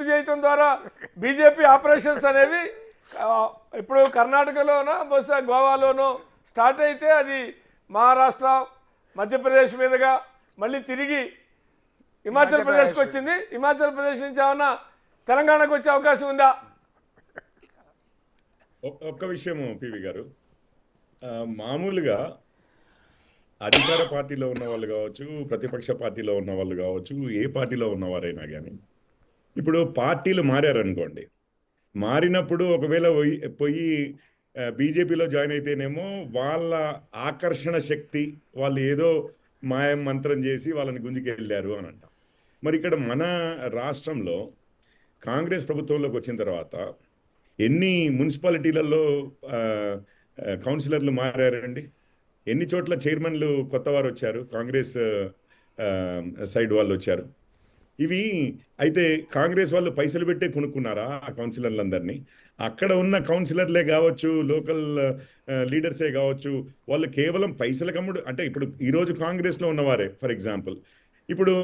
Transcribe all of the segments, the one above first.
గుర్తు చేయటం ద్వారా బీజేపీ ఆపరేషన్స్ అనేవి ఇప్పుడు కర్ణాటకలోనో బహుశా గోవాలోనో స్టార్ట్ అయితే అది మహారాష్ట్ర మధ్యప్రదేశ్ మీదుగా మళ్ళీ తిరిగి హిమాచల్ ప్రదేశ్కి వచ్చింది. హిమాచల్ ప్రదేశ్ నుంచి ఏమన్నా తెలంగాణకు వచ్చే అవకాశం ఉందా? ఒక్క విషయము పివి గారు, మామూలుగా అధికార పార్టీలో ఉన్న వాళ్ళు కావచ్చు, ప్రతిపక్ష పార్టీలో ఉన్న వాళ్ళు కావచ్చు, ఏ పార్టీలో ఉన్నవారైనా కానీ ఇప్పుడు పార్టీలు మారారనుకోండి, మారినప్పుడు ఒకవేళ పోయి బీజేపీలో జాయిన్ అయితేనేమో వాళ్ళ ఆకర్షణ శక్తి వాళ్ళు ఏదో మాయం మంత్రం చేసి వాళ్ళని గుంజుకెళ్ళారు అని అంటాం. మరి ఇక్కడ మన రాష్ట్రంలో కాంగ్రెస్ ప్రభుత్వంలోకి వచ్చిన తర్వాత ఎన్ని మున్సిపాలిటీలలో కౌన్సిలర్లు మారారండి? ఎన్ని చోట్ల చైర్మన్లు కొత్త వారు వచ్చారు, కాంగ్రెస్ సైడ్ వాళ్ళు వచ్చారు. ఇవి అయితే కాంగ్రెస్ వాళ్ళు పైసలు పెట్టే కొనుక్కున్నారా ఆ కౌన్సిలర్లందరినీ? అక్కడ ఉన్న కౌన్సిలర్లే కావచ్చు, లోకల్ లీడర్సే కావచ్చు, వాళ్ళు కేవలం పైసల కమ్ముడు. అంటే ఇప్పుడు ఈరోజు కాంగ్రెస్లో ఉన్నవారే ఫర్ ఎగ్జాంపుల్ ఇప్పుడు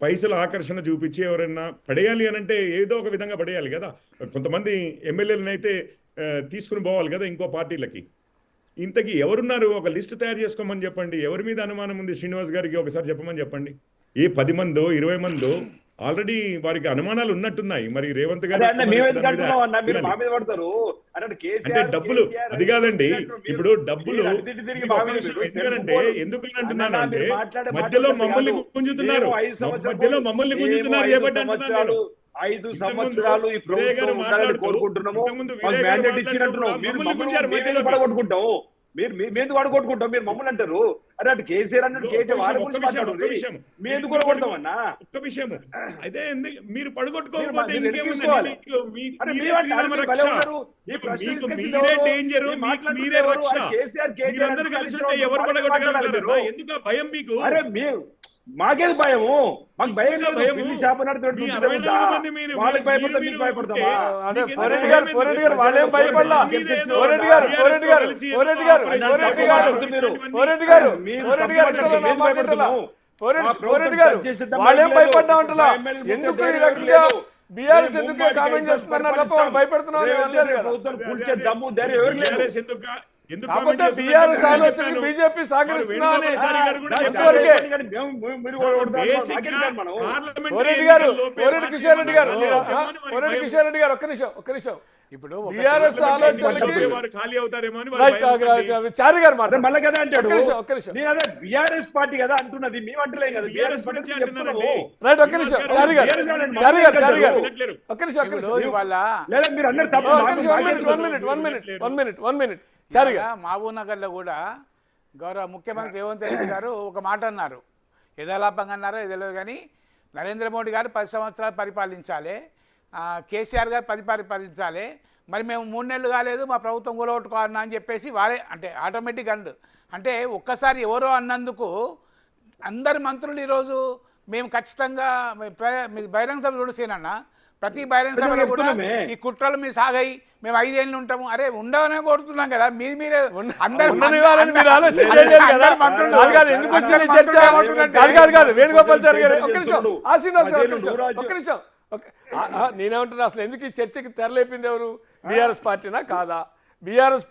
పైసలు ఆకర్షణ చూపించి ఎవరైనా పడేయాలి అని అంటే ఏదో ఒక విధంగా పడేయాలి కదా. కొంతమంది ఎమ్మెల్యేలను అయితే తీసుకుని పోవాలి కదా ఇంకో పార్టీలకి. ఇంతకీ ఎవరున్నారు? ఒక లిస్ట్ తయారు చేసుకోమని చెప్పండి. ఎవరి మీద అనుమానం ఉంది శ్రీనివాస్ గారికి ఒకసారి చెప్పమని చెప్పండి. ఏ 10 మందో 20 మందో ఆల్రెడీ వారికి అనుమానాలు ఉన్నట్టున్నాయి. మరి రేవంత్ గారు అంటే డబ్బులు అది కాదండి. ఇప్పుడు డబ్బులు ఎందుకంటే ఎందుకని అంటున్నాను అంటే మధ్యలో మమ్మల్ని గుంజుతున్నారు, మధ్యలో మమ్మల్ని గుంజుతున్నారు. ఏమంటే 5 సంవత్సరాలు ఈ ప్రభుత్వం ఉండాలని కోరుకుంటున్నాము. మీరు వాడుకొట్టుకుంటాం, మీరు మమ్మల్ని అంటారు. అరే అటు కేసీఆర్ అన్నాడు, కేటీఆర్ వాళ్ళ గురించి మాట్లాడు. మేము ఎందుకు కొడతామన్నా? ఒక్క విషయం అయితే మీరు పడగొట్టుకోకపోతే ఎవరు పడగొట్టగలుగుతారు? ఎందుకు భయం మీకు? అరే మాకేది భయము? మాకు భయం లేదు. వాళ్ళకి భయపడతాం, మీకు భయపడతామా? వాళ్ళేం భయపడ్డా ఉంటుందా? ఎందుకు ఈ రకంగా బీఆర్ఎస్ ఎందుకు కామెంట్ చేస్తున్నారు తప్ప వాళ్ళు భయపడుతున్నారు? కాబట్టి బీఆర్ఎస్ ఆలోచనకి బీజేపీ సహకరిస్తున్నా అని కిషన్ రెడ్డి గారు ఒక్క నిమిషం ఇప్పుడు బీఆర్ఎస్ ఆలోచనకి ఖాళీ అవుతారేమో చారి గారు మాట మళ్ళీ కదా అంటాడు. బీఆర్ఎస్ పార్టీ కదా అంటున్నది, మేము అంటలేం కదా. BRS party right. ఒక్క నిమిషం చారి గారు ఒక్క నిమిషం లేదా మీరు అన్నారు తప్ప. వన్ మినిట్ చారిగా మహబూబ్ నగర్లో కూడా గౌరవ ముఖ్యమంత్రి రేవంత్ రెడ్డి గారు ఒక మాట అన్నారు. యథాలాపంగా అన్నారో ఏదో కానీ నరేంద్ర మోడీ గారు 10 సంవత్సరాలు పరిపాలించాలి, కేసీఆర్ గారు 10 పరిపాలించాలి, మరి మేము 3 నెలలు కాలేదు మా ప్రభుత్వం కూలగొట్టుకోవాలన్నా అని చెప్పేసి వారే అంటే ఆటోమేటిక్ అంటే ఒక్కసారి ఎవరో అన్నందుకు అందరి మంత్రులు ఈరోజు మేము ఖచ్చితంగా బహిరంగ సభ చూడసేనన్నా ప్రతి బహిరంగ సభలో కూడా ఈ కుట్రలు మీరు సాగాయి, మేము 5 ఏళ్ళు ఉంటాము. అరే ఉండవనే కొడుతున్నాం కదా, మీరే వేణుగోపాల్ నేనేమంటున్నా, అసలు ఎందుకు ఈ చర్చకి తెరలేపింది ఎవరు? బీఆర్ఎస్ పార్టీనా కాదా? బీఆర్ఎస్